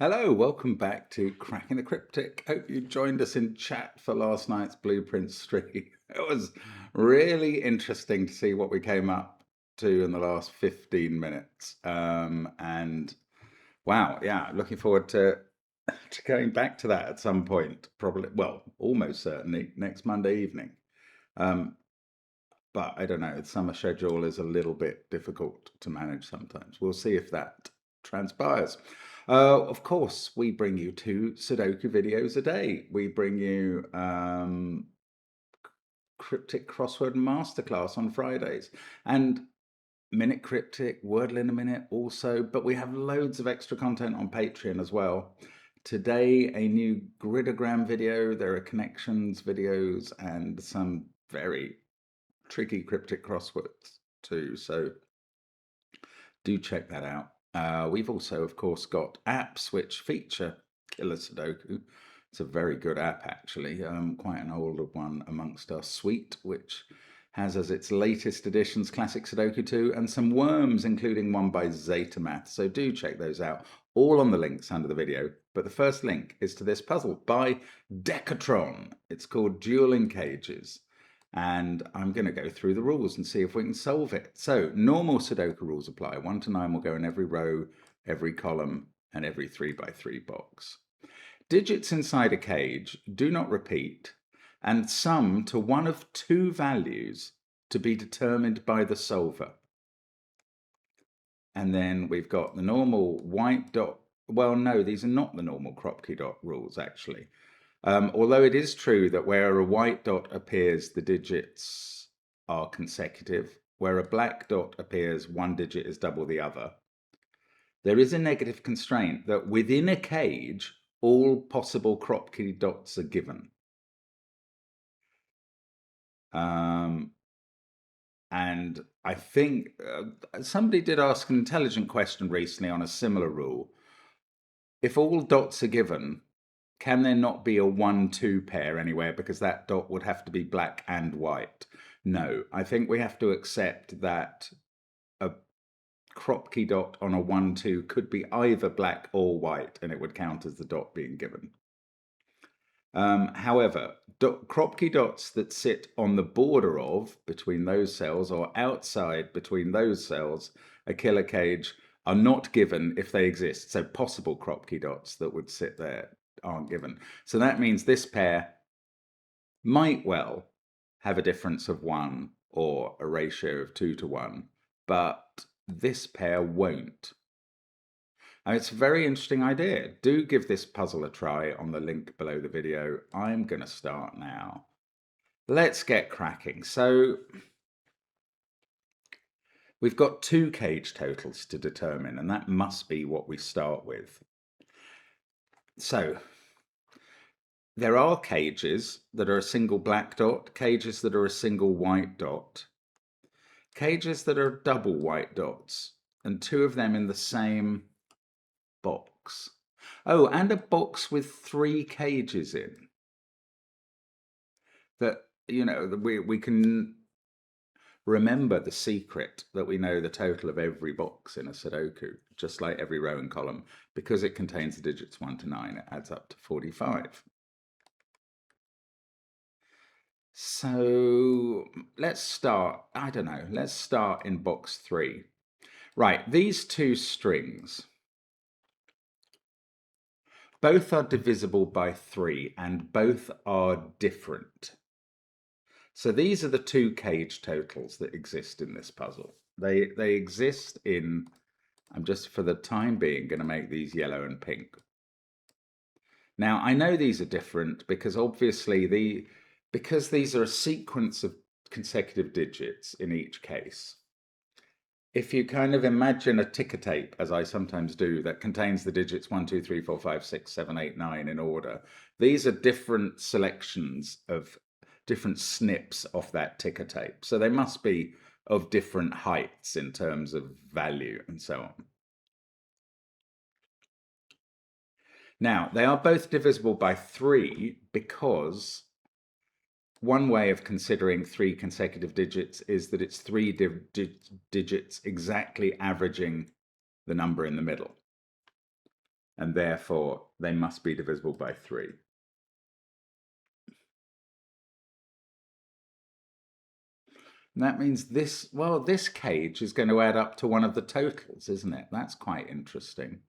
Hello, welcome back to Cracking the Cryptic. Hope you joined us in chat for last night's Blueprint stream. It was really interesting to see what we came up to in the last 15 minutes. And wow, yeah, looking forward to going back to that at some point, probably, well, almost certainly next Monday evening. But I don't know, the summer schedule is a little bit difficult to manage sometimes. We'll see if that transpires. Of course, we bring you 2 Sudoku videos a day. We bring you Cryptic Crossword Masterclass on Fridays and Minute Cryptic, Wordle in a Minute also, but we have loads of extra content on Patreon as well. Today, a new gridogram video. There are connections videos and some very tricky cryptic crosswords too, so do check that out. We've also, of course, got apps which feature Killer Sudoku. It's a very good app, actually, quite an older one amongst our suite, which has as its latest additions Classic Sudoku 2 and some worms, including one by Zetamath. So do check those out, all on the links under the video. But the first link is to this puzzle by Decatron. It's called Dueling Cages. And I'm going to go through the rules and see if we can solve it. So normal Sudoku rules apply. 1 to 9 will go in every row, every column, and every 3x3 box. Digits inside a cage do not repeat and sum to one of 2 values to be determined by the solver. And then we've got the normal white dot. Well, no, these are not the normal crop key dot rules, actually. Although it is true that where a white dot appears, the digits are consecutive. Where a black dot appears, one digit is double the other. There is a negative constraint that within a cage, all possible crop key dots are given. And I think somebody did ask an intelligent question recently on a similar rule. If all dots are given, can there not be a 1-2 pair anywhere, because that dot would have to be black and white? No, I think we have to accept that a crop key dot on a 1-2 could be either black or white, and it would count as the dot being given. However, crop key dots that sit on the border of, between those cells, or outside between those cells, a killer cage, are not given if they exist. So possible crop key dots that would sit there aren't given. So that means this pair might well have a difference of 1 or a ratio of 2 to 1, but this pair won't. And it's a very interesting idea. Do give this puzzle a try on the link below the video. I'm going to start now. Let's get cracking. So we've got 2 cage totals to determine, and that must be what we start with. So there are cages that are a single black dot, cages that are a single white dot, cages that are double white dots, and 2 of them in the same box. Oh, and a box with 3 cages in. That, you know, we can remember the secret that we know the total of every box in a Sudoku, just like every row and column, because it contains the digits 1 to 9, it adds up to 45. So let's start, I don't know, let's start in box 3. Right, these 2 strings, both are divisible by 3 and both are different. So these are the 2 cage totals that exist in this puzzle. They exist in, I'm just for the time being going to make these yellow and pink. Now I know these are different because obviously because these are a sequence of consecutive digits in each case. If you kind of imagine a ticker tape, as I sometimes do, that contains the digits 1, 2, 3, 4, 5, 6, 7, 8, 9 in order, these are different selections of different snips off that ticker tape. So they must be of different heights in terms of value and so on. Now, they are both divisible by 3 because one way of considering 3 consecutive digits is that it's 3 digits exactly averaging the number in the middle. and therefore they must be divisible by 3. And that means this, well, this cage is going to add up to one of the totals, isn't it? That's quite interesting.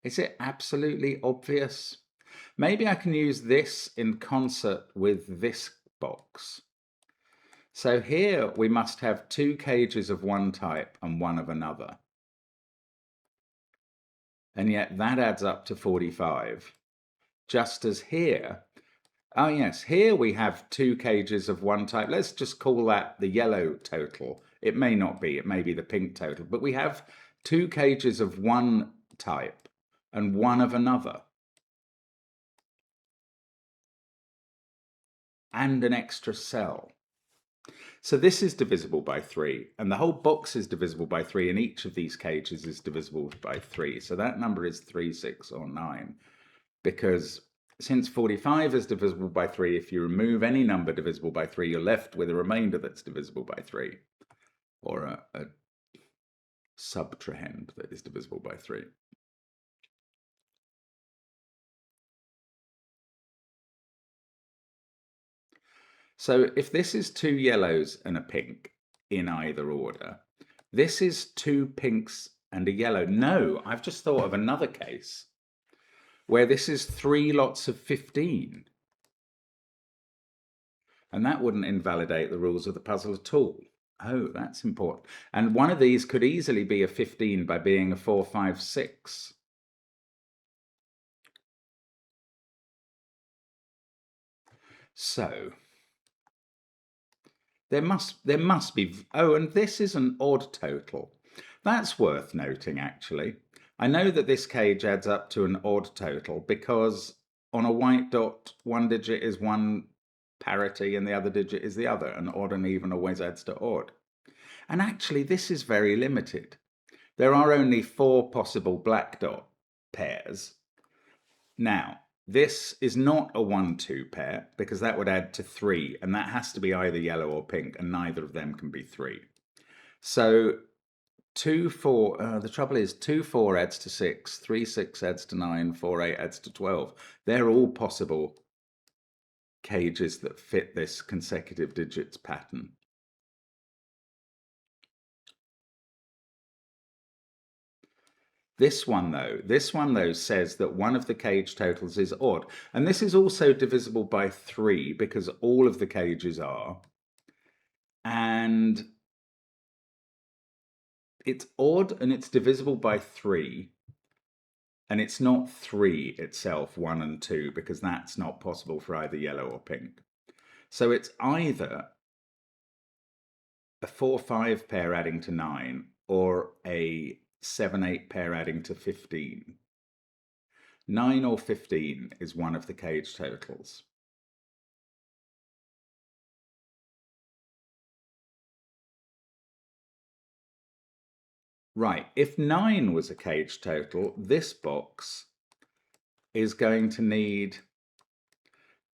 Is it absolutely obvious? Maybe I can use this in concert with this box. So here we must have 2 cages of one type and one of another. And yet that adds up to 45. Just as here, oh yes, here we have 2 cages of one type. Let's just call that the yellow total. It may not be, it may be the pink total, but we have 2 cages of one type and one of another. And an extra cell. So this is divisible by 3, and the whole box is divisible by 3, and each of these cages is divisible by 3. So that number is 3, 6, or 9, because since 45 is divisible by 3, if you remove any number divisible by 3, you're left with a remainder that's divisible by 3, or a subtrahend that is divisible by 3. So if this is 2 yellows and a pink in either order, this is 2 pinks and a yellow. No, I've just thought of another case where this is 3 lots of 15. And that wouldn't invalidate the rules of the puzzle at all. Oh, that's important. And one of these could easily be a 15 by being a 4, 5, 6. So there must be, oh, and this is an odd total. That's worth noting, actually. I know that this cage adds up to an odd total because on a white dot, one digit is one parity and the other digit is the other, and odd and even always adds to odd. And actually, this is very limited. There are only 4 possible black dot pairs. Now, this is not a 1-2 pair because that would add to 3, and that has to be either yellow or pink, and neither of them can be 3. So 2, 4, the trouble is 2, 4 adds to 6, 3, 6 adds to 9, 4, 8 adds to 12. They're all possible cages that fit this consecutive digits pattern. This one though says that one of the cage totals is odd. And this is also divisible by 3 because all of the cages are. And it's odd and it's divisible by 3. And it's not 3 itself, 1 and 2, because that's not possible for either yellow or pink. So it's either a 4, 5 pair adding to 9 or a 7, 8 pair adding to 15. 9 or 15 is one of the cage totals. Right, if 9 was a cage total, this box is going to need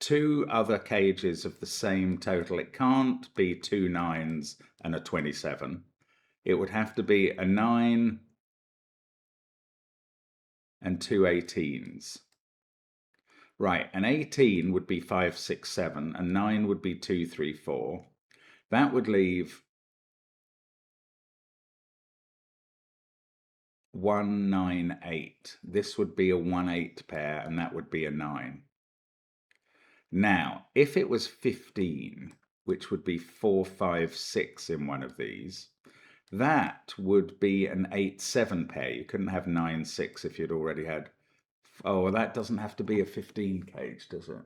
2 other cages of the same total. It can't be 2 9s and a 27. It would have to be a 9 and 2 18s. Right, an 18 would be 5, 6, 7, and 9 would be 2, 3, 4. That would leave 1, 9, 8. This would be a 1, 8 pair, and that would be a 9. Now, if it was 15, which would be 4, 5, 6 in one of these, that would be an 8, 7 pair. You couldn't have 9, 6 if you'd already had. Oh, well, that doesn't have to be a 15 cage, does it?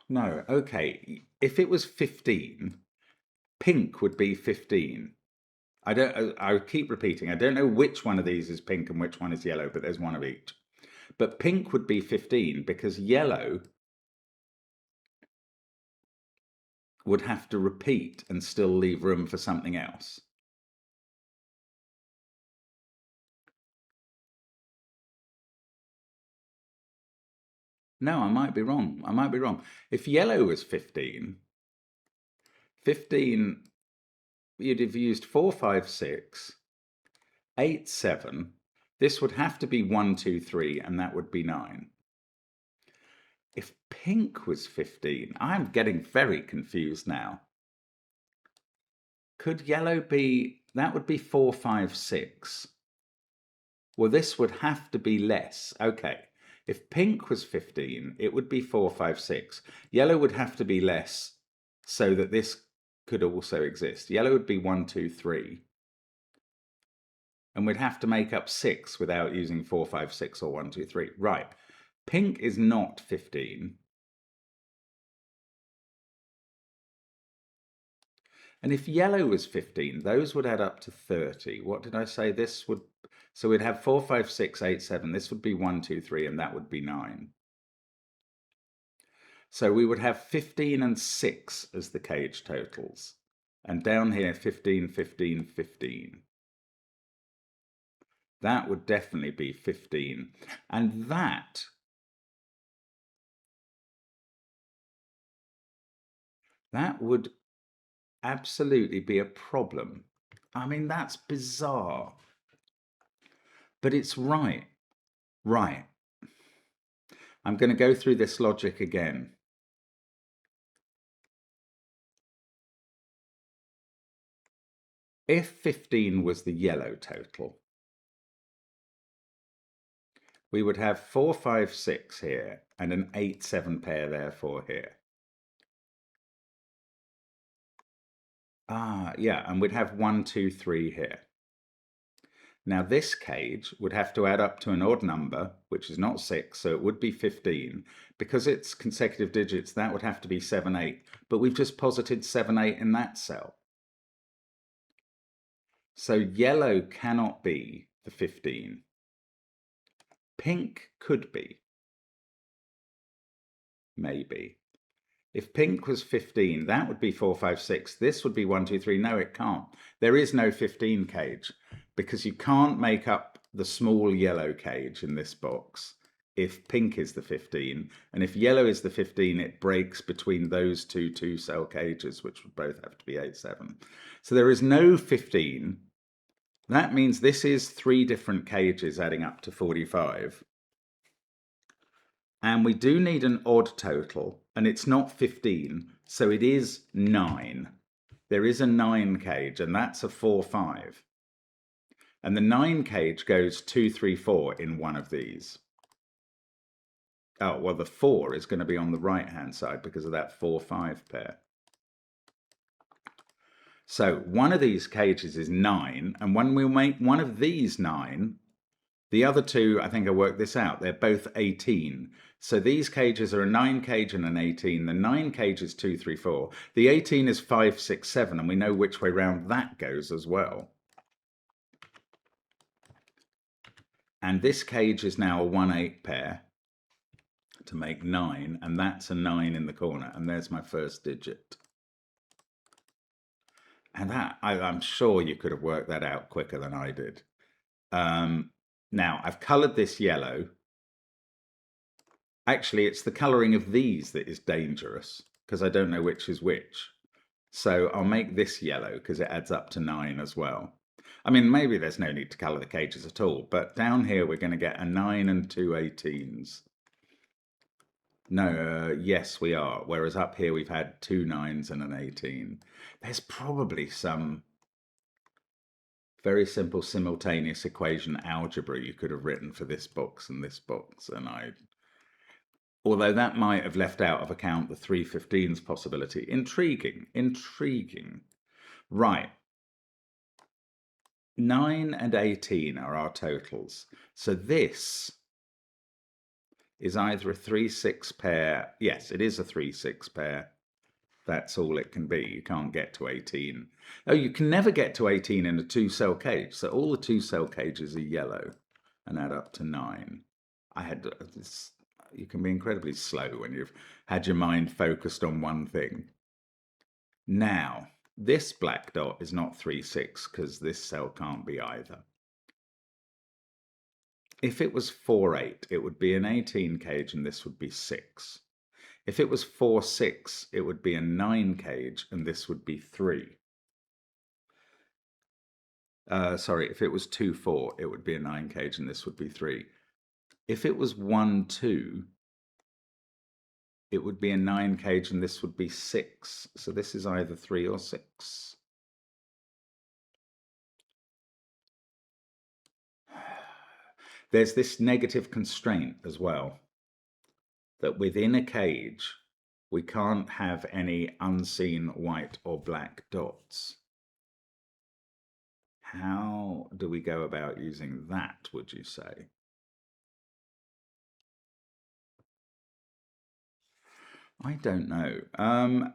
No, okay. If it was 15, pink would be 15. I keep repeating, I don't know which one of these is pink and which one is yellow, but there's one of each. But pink would be 15 because yellow would have to repeat and still leave room for something else. No, I might be wrong. I might be wrong. If yellow was 15, 15, you'd have used 4, 5, 6, 8, 7. This would have to be 1, 2, 3, and that would be 9. If pink was 15, I'm getting very confused now. Could yellow be, that would be 4, 5, 6. Well, this would have to be less. Okay. If pink was 15, it would be 4, 5, 6. Yellow would have to be less so that this could also exist. Yellow would be 1, 2, 3. And we'd have to make up 6 without using 4, 5, 6 or 1, 2, 3. Right. Pink is not 15. And if yellow was 15, those would add up to 30. What did I say? This would, so we'd have 4, 5, 6, 8, 7. This would be 1, 2, 3, and that would be 9. So we would have 15 and 6 as the cage totals. And down here, 15, 15, 15. That would definitely be 15. And that would absolutely be a problem. I mean, that's bizarre. But it's right. Right. I'm going to go through this logic again. If 15 was the yellow total, we would have 4, 5, 6 here and an 8, 7 pair therefore here. Yeah, and we'd have 1, 2, 3 here. Now this cage would have to add up to an odd number, which is not 6, so it would be 15. Because it's consecutive digits, that would have to be 7, 8. But we've just posited 7, 8 in that cell. So yellow cannot be the 15. Pink could be. Maybe. If pink was 15, that would be 4, 5, 6. This would be 1, 2, 3. No, it can't. There is no 15 cage because you can't make up the small yellow cage in this box if pink is the 15. And if yellow is the 15, it breaks between those two 2-cell cages, which would both have to be 8, 7. So there is no 15. That means this is 3 different cages adding up to 45. And we do need an odd total, and it's not 15, so it is 9. There is a 9 cage, and that's a 4, 5. And the 9 cage goes 2, 3, 4 in one of these. Oh, well, the 4 is going to be on the right-hand side because of that 4, 5 pair. So one of these cages is 9, and when we make one of these 9, the other two, I think I worked this out, they're both 18. So these cages are a 9 cage and an 18. The 9 cage is 2, 3, 4. The 18 is 5, 6, 7, and we know which way round that goes as well. And this cage is now a 1, 8 pair to make 9, and that's a 9 in the corner, and there's my first digit. And that, I'm sure you could have worked that out quicker than I did. Now, I've coloured this yellow. Actually, it's the colouring of these that is dangerous, because I don't know which is which. So I'll make this yellow, because it adds up to 9 as well. I mean, maybe there's no need to colour the cages at all, but down here we're going to get a 9 and 2 18s. No, yes, we are. Whereas up here we've had 2 9s and an 18. There's probably some very simple simultaneous equation algebra you could have written for this box and this box, and although that might have left out of account the 3 15s possibility. Intriguing, intriguing. Right. 9 and 18 are our totals. So this is either a 3 6 pair. Yes, it is a 3 6 pair. That's all it can be. You can't get to 18. Oh, you can never get to 18 in a 2-cell cage. So all the 2-cell cages are yellow and add up to 9. I had this. You can be incredibly slow when you've had your mind focused on one thing. Now, this black dot is not 3 6 because this cell can't be either. If it was 4-8, it would be an 18 cage and this would be 6. If it was 4-6, it would be a 9 cage and this would be 3. Sorry, if it was 2-4, it would be a 9 cage and this would be 3. If it was 1-2, it would be a 9 cage and this would be 6. So this is either 3 or 6. There's this negative constraint as well, that within a cage, we can't have any unseen white or black dots. How do we go about using that, would you say? I don't know.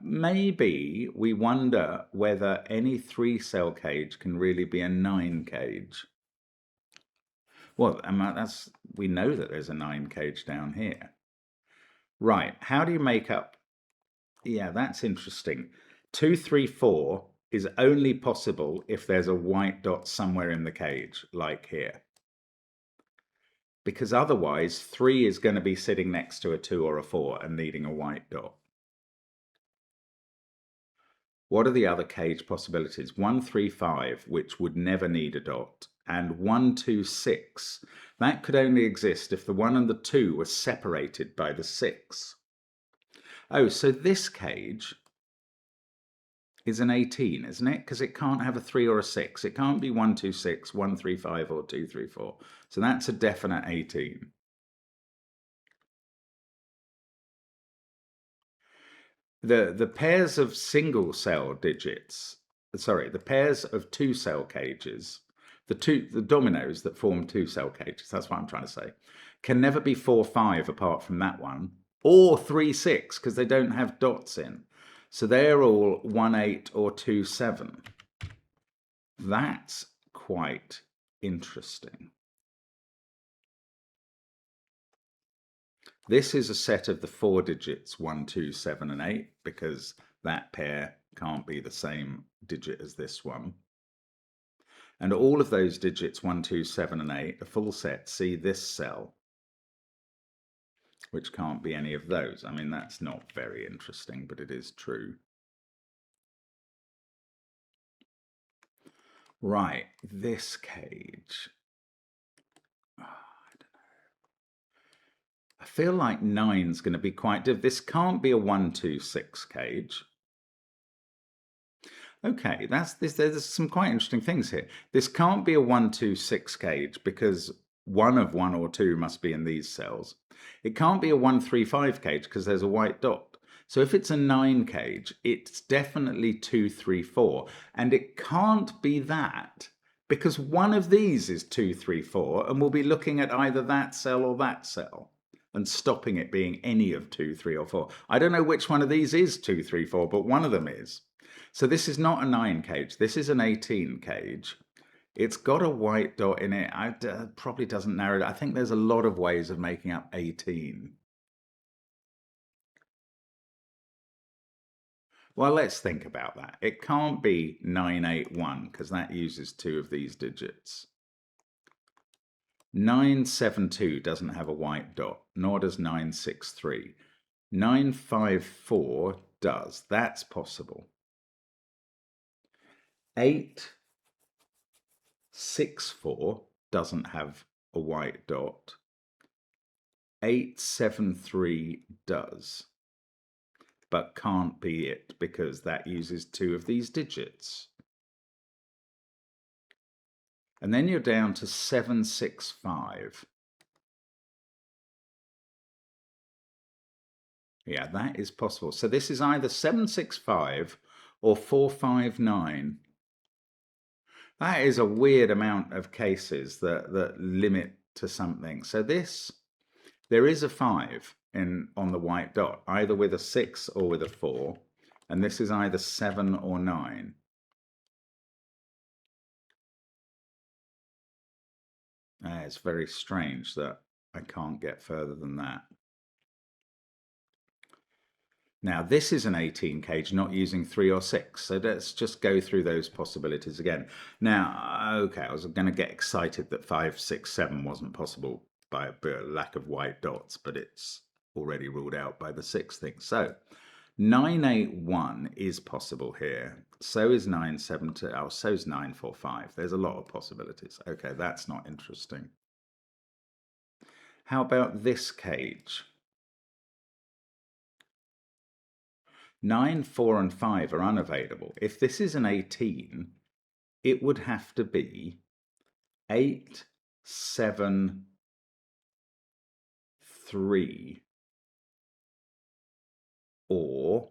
Maybe we wonder whether any 3-cell cage can really be a 9 cage. Well, we know that there's a 9 cage down here. Right, how do you make up? Yeah, that's interesting. 2, 3, 4 is only possible if there's a white dot somewhere in the cage, like here. Because otherwise, 3 is going to be sitting next to a 2 or a 4 and needing a white dot. What are the other cage possibilities? 1, 3, 5, which would never need a dot, and 1, 2, 6. That could only exist if the 1 and the 2 were separated by the 6. Oh, so this cage is an 18, isn't it? Because it can't have a 3 or a 6. It can't be 1, 2, 6, 1, 3, 5, or 2, 3, 4. So that's a definite 18. The pairs of single cell digits, sorry, the pairs of 2-cell cages, the dominoes that form 2-cell cages, that's what I'm trying to say, can never be 4, 5 apart from that one, or 3, 6, because they don't have dots in. So they're all 1, 8 or 2, 7. That's quite interesting. This is a set of the 4 digits 1, 2, 7, and 8, because that pair can't be the same digit as this one. And all of those digits 1, 2, 7, and 8, a full set, see this cell, which can't be any of those. I mean, that's not very interesting, but it is true. Right, this cage. Oh, I don't know. I feel like 9's going to be quite difficult. This can't be a 1, 2, 6 cage. Okay, there's some quite interesting things here. This can't be a 1, 2, 6 cage because one of 1 or 2 must be in these cells. It can't be a 1, 3, 5 cage because there's a white dot. So if it's a 9 cage, it's definitely 2, 3, 4. And it can't be that because one of these is 2, 3, 4, and we'll be looking at either that cell or that cell and stopping it being any of 2, 3, or 4. I don't know which one of these is 2, 3, 4, but one of them is. So this is not a 9 cage. This is an 18 cage. It's got a white dot in it. Probably doesn't narrow it. I think there's a lot of ways of making up 18. Well, let's think about that. It can't be 981 because that uses 2 of these digits. 972 doesn't have a white dot, nor does 963. 954 does. That's possible. 864 doesn't have a white dot. 873 does, but can't be it because that uses 2 of these digits. And then you're down to 765. Yeah, that is possible. So this is either 765 or 459. That is a weird amount of cases that limit to something. So there is a 5 on the white dot, either with a 6 or with a 4. And this is either 7 or 9. It's very strange that I can't get further than that. Now, this is an 18 cage, not using 3 or 6. So let's just go through those possibilities again. Now, okay, I was going to get excited that 5, 6, 7 wasn't possible. by a lack of white dots, but it's already ruled out by the 6 thing. So 981 is possible here. So is 972. Oh, so is 945. There's a lot of possibilities. Okay, that's not interesting. How about this cage? 9, 4, and 5 are unavailable. If this is an 18, it would have to be 8, 7, 3, or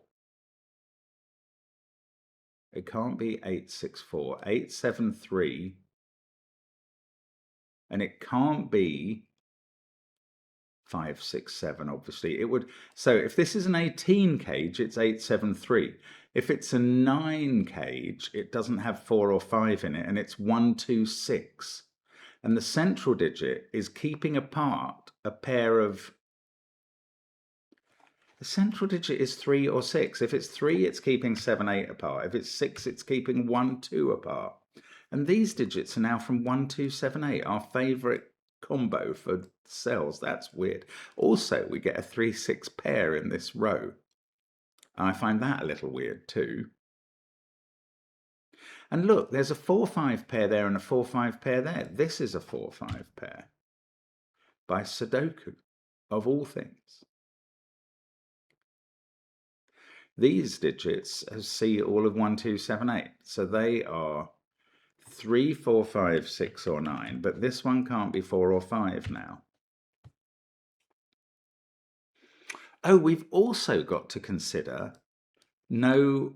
it can't be 8, 6, 4, 8, 7, 3, and it can't be 5, 6, 7, obviously. It would. So if this is an 18 cage, it's 8, 7, 3. If it's a 9 cage, it doesn't have 4 or 5 in it, and it's 1, 2, 6. And the central digit is keeping apart a pair of... The central digit is 3 or 6. If it's 3, it's keeping 7, 8 apart. If it's 6, it's keeping 1, 2 apart. And these digits are now from 1, 2, 7, 8, our favourite combo for cells. That's weird. Also, we get a 3, 6 pair in this row. I find that a little weird too. And look, there's a 4, 5 pair there and a 4, 5 pair there. This is a 4, 5 pair by Sudoku, of all things. These digits see all of 1, 2, 7, 8. So they are 3, 4, 5, 6, or 9. But this one can't be 4 or 5 now. Oh, we've also got to consider no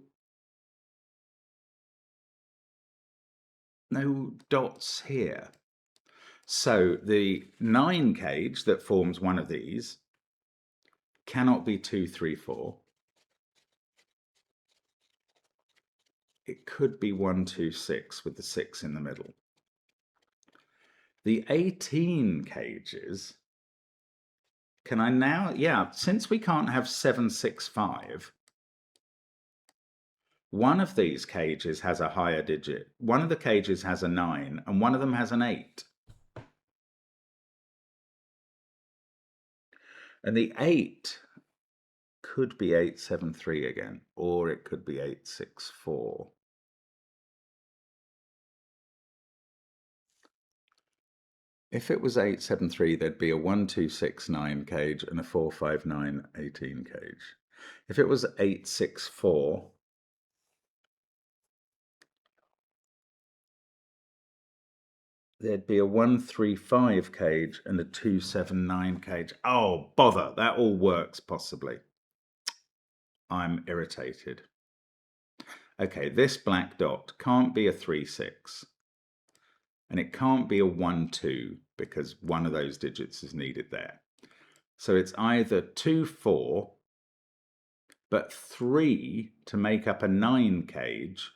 dots here. So the 9 cage that forms one of these cannot be 2, 3, 4. It could be 1, 2, 6 with the 6 in the middle. The 18 cages, can I now, yeah, since we can't have 7, 6, 5, one of these cages has a higher digit. One of the cages has a 9 and one of them has an 8. And the 8 could be 8, 7, 3 again, or it could be 8, 6, 4. If it was 8, 7, 3, there'd be a 1, 2, 6, 9 cage and a 4, 5, 9, 18 cage. If it was 8, 6, 4, there'd be a 1, 3, 5 cage and a 2, 7, 9 cage. Oh, bother, that all works possibly. I'm irritated. Okay, this black dot can't be a 3, 6. And it can't be a 1, 2 because one of those digits is needed there. So it's either 2, 4, but 3 to make up a 9 cage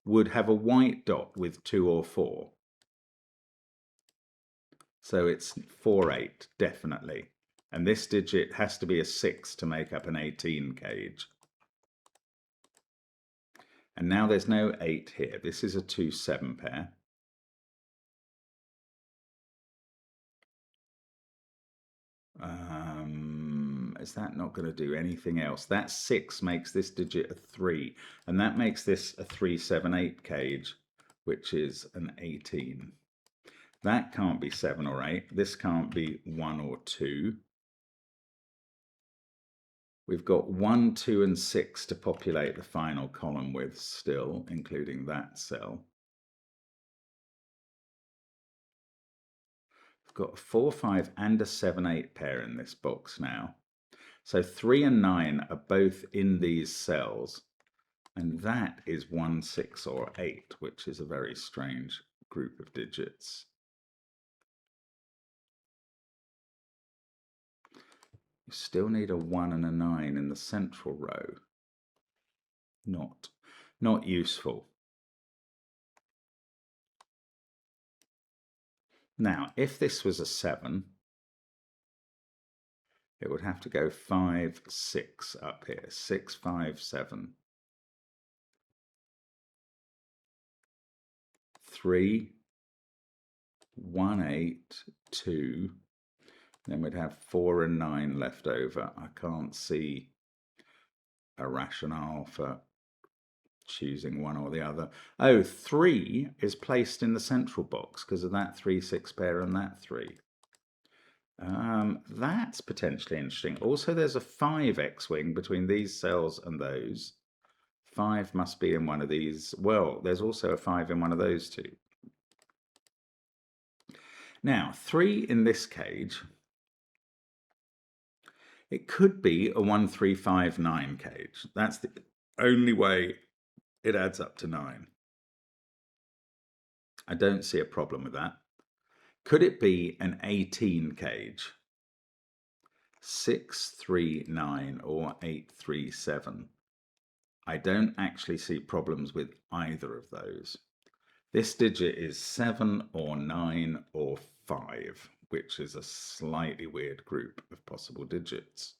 would have a white dot with 2 or 4. So it's 4, 8, definitely. And this digit has to be a 6 to make up an 18 cage. And now there's no 8 here. This is a 2, 7 pair. Is that not going to do anything else? That 6 makes this digit a 3, and that makes this a 3, 7, 8 cage, which is an 18. That can't be 7 or 8. This can't be 1 or 2. We've got 1, 2, and 6 to populate the final column with still, including that cell. We've got a 4, 5, and a 7, 8 pair in this box now. So 3 and 9 are both in these cells, and that is 1, 6, or 8, which is a very strange group of digits. You still need a 1 and a 9 in the central row. Not useful. Now, if this was a 7, it would have to go 5, 6 up here. 6, 5, 7. 3, 1, 8, 2, Then we'd have 4 and 9 left over. I can't see a rationale for choosing one or the other. Oh, 3 is placed in the central box because of that 3-6 pair and that 3. That's potentially interesting. Also, there's a 5 X-wing between these cells and those. 5 must be in one of these. Well, there's also a 5 in one of those two. Now, 3 in this cage, it could be a 1, 3, 5, 9 cage. That's the only way it adds up to 9. I don't see a problem with that. Could it be an 18 cage? 6, 3, 9 or 8, 3, 7. I don't actually see problems with either of those. This digit is 7 or 9 or 5, which is a slightly weird group of possible digits.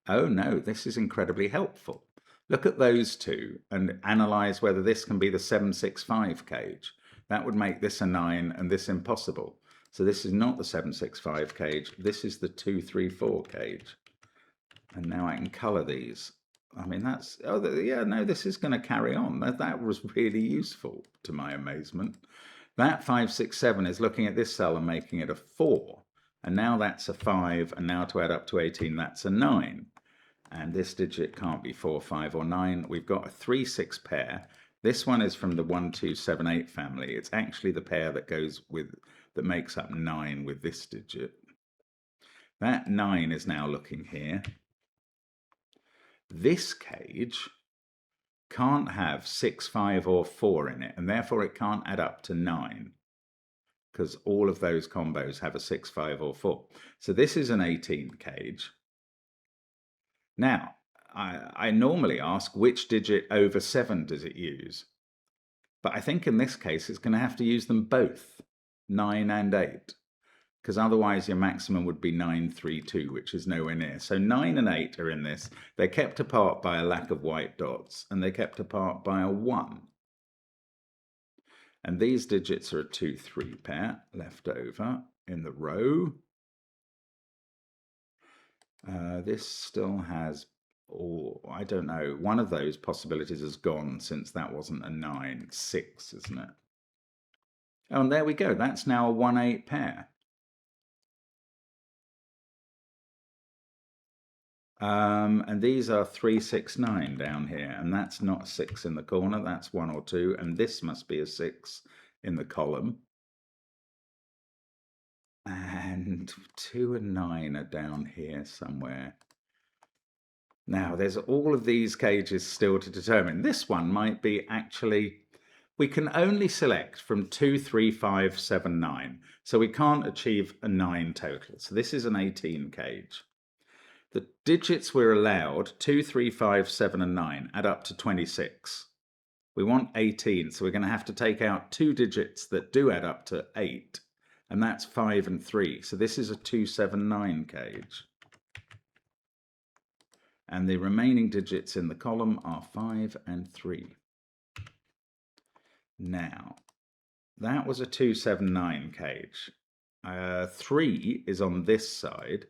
Oh no, this is incredibly helpful. Look at those two and analyze whether this can be the 765 cage. That would make this a 9 and this impossible. So this is not the 765 cage, this is the 234 cage. And now I can color these. I mean, that's, oh yeah, no, this is going to carry on. That was really useful to my amazement. That 5, 6, 7 is looking at this cell and making it a 4. And now that's a 5, and now to add up to 18, that's a 9. And this digit can't be 4, 5, or 9. We've got a 3, 6 pair. This one is from the 1, 2, 7, 8 family. It's actually the pair that goes with, that makes up 9 with this digit. That 9 is now looking here. This cage can't have 6, 5, or 4 in it, and therefore it can't add up to 9, because all of those combos have a 6, 5, or 4. So this is an 18 cage. Now, I normally ask which digit over 7 does it use? But I think in this case it's going to have to use them both, 9 and 8. Because otherwise your maximum would be 9, 3, 2, which is nowhere near. So 9 and 8 are in this. They're kept apart by a lack of white dots, and they're kept apart by a 1. And these digits are a 2, 3 pair left over in the row. This still has, I don't know, one of those possibilities has gone since that wasn't a 9, 6, isn't it? Oh, and there we go. That's now a 1, 8 pair. And these are 3, 6, 9 down here, and that's not a 6 in the corner, that's 1 or 2, and this must be a 6 in the column. And 2 and 9 are down here somewhere. Now, there's all of these cages still to determine. This one might be actually, we can only select from 2, 3, 5, 7, 9. So we can't achieve a 9 total. So this is an 18 cage. The digits we're allowed, 2, 3, 5, 7, and 9, add up to 26. We want 18, so we're going to have to take out 2 digits that do add up to 8, and that's 5 and 3. So this is a 2, 7, 9 cage. And the remaining digits in the column are 5 and 3. Now, that was a 2, 7, 9 cage. 3 is on this side.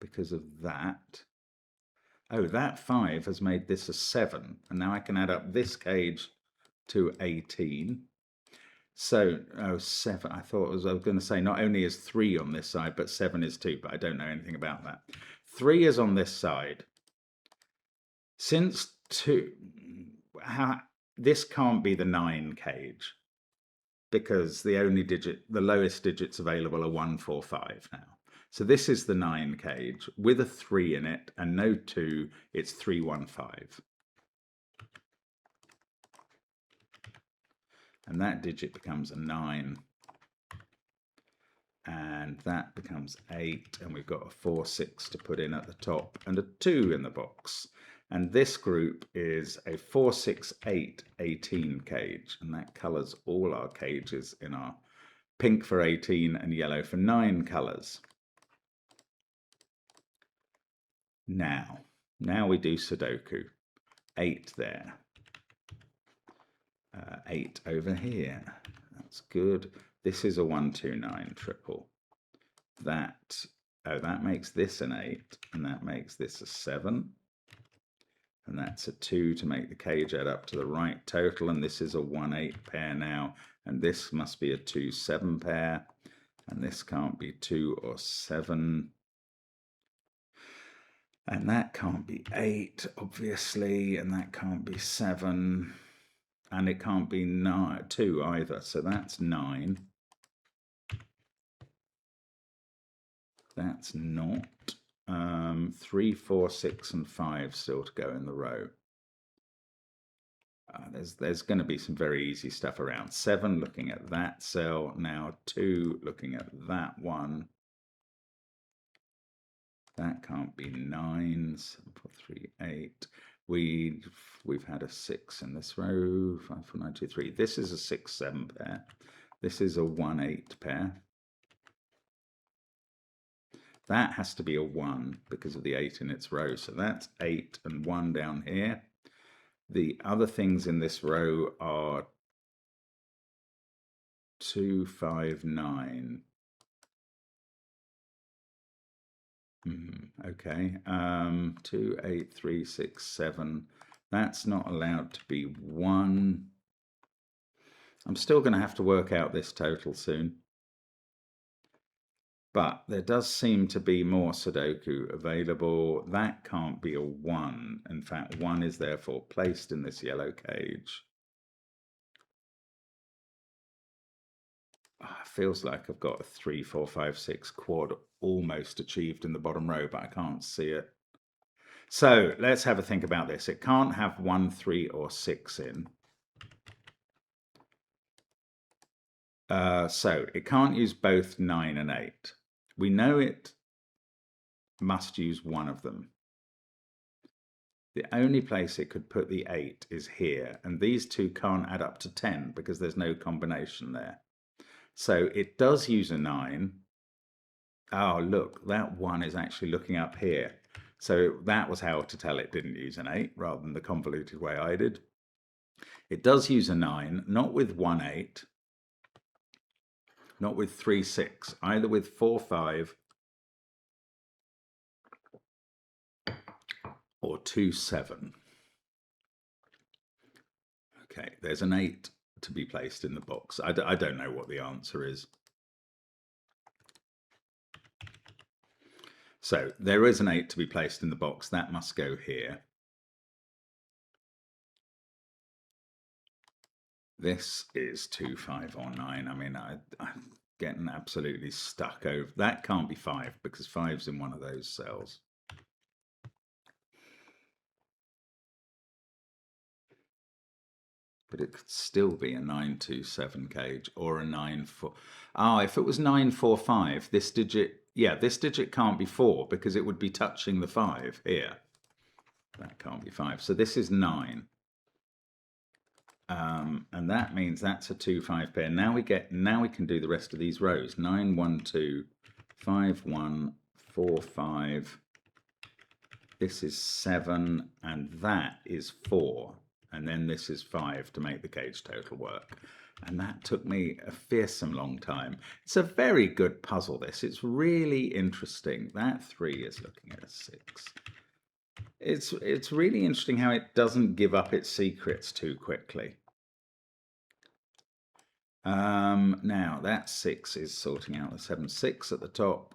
Because of that. Oh, that 5 has made this a 7. And now I can add up this cage to 18. So, 7. I thought I was going to say not only is 3 on this side, but 7 is too, but I don't know anything about that. 3 is on this side. Since 2, this can't be the 9 cage, because the only digit, the lowest digits available are 1, 4, 5 now. So this is the 9 cage with a 3 in it and no 2, it's 3, 1, 5. And that digit becomes a 9. And that becomes 8. And we've got a 4, 6 to put in at the top and a 2 in the box. And this group is a 4, 6, 8, 18 cage. And that colours all our cages in our pink for 18 and yellow for 9 colours. Now we do Sudoku. 8 there. 8 over here. That's good. This is a 1, 2, 9 triple. That makes this an 8, and that makes this a 7. And that's a 2 to make the cage add up to the right total, and this is a 1, 8 pair now, and this must be a 2, 7 pair, and this can't be 2 or 7. And that can't be 8, obviously, and that can't be 7, and it can't be 2 either, so that's 9. That's not. 3, 4, 6, and 5 still to go in the row. There's going to be some very easy stuff around. 7 looking at that cell, now 2 looking at that one. That can't be 9. 7, 4, 3, 8. We've had a 6 in this row. 5, 4, 9, 2, 3. This is a 6, 7 pair. This is a 1, 8 pair. That has to be a 1 because of the 8 in its row. So that's 8 and 1 down here. The other things in this row are 2, 5, 9. Okay. 2, 8, 3, 6, 7. That's not allowed to be 1. I'm still going to have to work out this total soon. But there does seem to be more Sudoku available. That can't be a 1. In fact, 1 is therefore placed in this yellow cage. Feels like I've got a 3, 4, 5, 6 quad almost achieved in the bottom row, but I can't see it. So let's have a think about this. It can't have 1, 3, or 6 in. So it can't use both 9 and 8. We know it must use one of them. The only place it could put the 8 is here, and these two can't add up to 10 because there's no combination there. So it does use a 9. Oh, look, that 1 is actually looking up here. So that was how to tell it didn't use an 8 rather than the convoluted way I did. It does use a 9, not with 1, 8, not with 3, 6, either with 4, 5, or 2, 7. Okay, there's an 8 to be placed in the box. I don't know what the answer is. So there is an 8 to be placed in the box. That must go here. This is 2, 5, or 9. I mean, I'm getting absolutely stuck over. That can't be 5 because 5's in one of those cells. But it could still be a 9, 2, 7 cage or a 9, 4. Oh, if it was 9, 4, 5, this digit, yeah, this digit can't be 4 because it would be touching the 5 here. That can't be 5. So this is 9. And that means that's a 2, 5 pair. Now we can do the rest of these rows. 9, 1, 2, 5, 1, 4, 5. This is 7, and that is 4. And then this is 5 to make the cage total work. And that took me a fearsome long time. It's a very good puzzle, this. It's really interesting. That 3 is looking at a 6. It's really interesting how it doesn't give up its secrets too quickly. Now, that 6 is sorting out the 7, 6 at the top.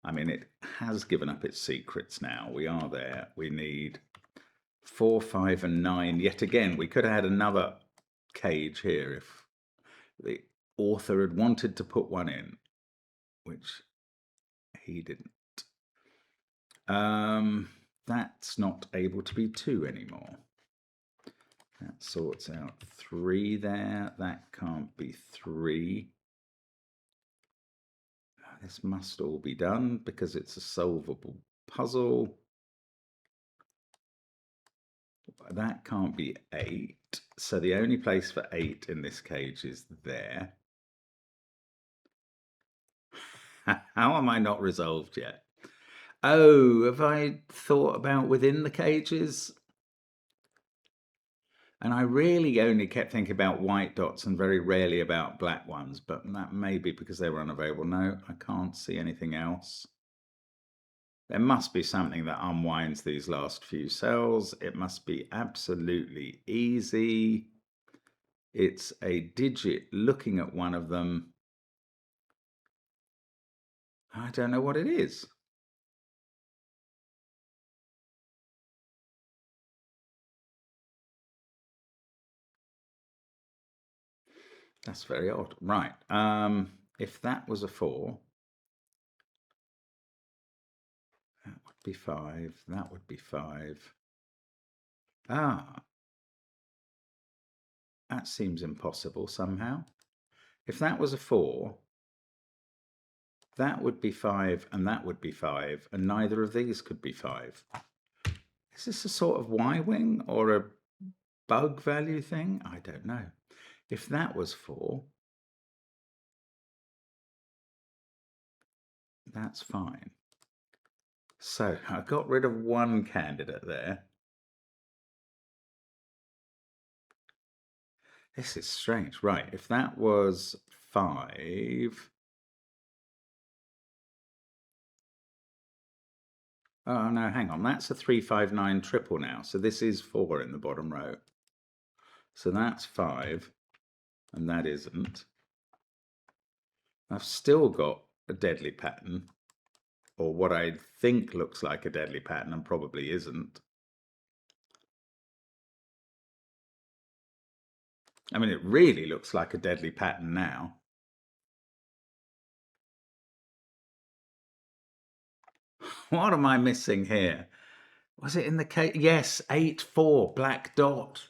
I mean, it has given up its secrets now. We are there. We need 4, 5, and 9. Yet again, we could have had another cage here if the author had wanted to put one in, which he didn't. That's not able to be 2 anymore. That sorts out 3 there. That can't be 3. This must all be done because it's a solvable puzzle. That can't be 8. So the only place for 8 in this cage is there. How am I not resolved yet? Oh, have I thought about within the cages? And I really only kept thinking about white dots and very rarely about black ones, but that may be because they were unavailable. No, I can't see anything else. There must be something that unwinds these last few cells. It must be absolutely easy. It's a digit looking at one of them. I don't know what it is. That's very odd. Right. If that was a 4, that would be 5. That would be 5. Ah, that seems impossible somehow. If that was a 4, that would be 5 and that would be 5, and neither of these could be 5. Is this a sort of Y-wing or a bug value thing? I don't know. If that was 4, that's fine. So I got rid of one candidate there. This is strange. Right, if that was 5... Oh, no, hang on. That's a 359 triple now. So this is 4 in the bottom row. So that's 5, and that isn't. I've still got a deadly pattern, or what I think looks like a deadly pattern and probably isn't. I mean, it really looks like a deadly pattern now. What am I missing here? Was it in the case? Yes, 8-4, black dot.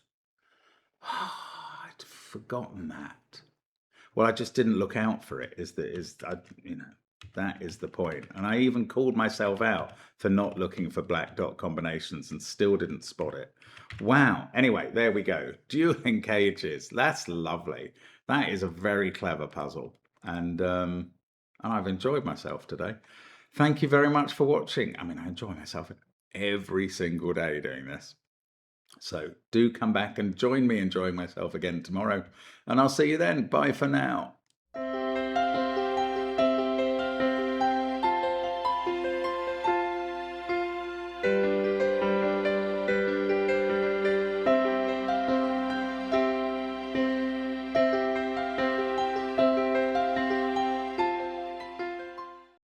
I'd forgotten that. Well, I just didn't look out for it. That is the point. And I even called myself out for not looking for black dot combinations and still didn't spot it. Wow. Anyway, there we go. Dueling cages. That's lovely. That is a very clever puzzle. And I've enjoyed myself today. Thank you very much for watching. I mean, I enjoy myself every single day doing this. So do come back and join me enjoying myself again tomorrow. And I'll see you then. Bye for now.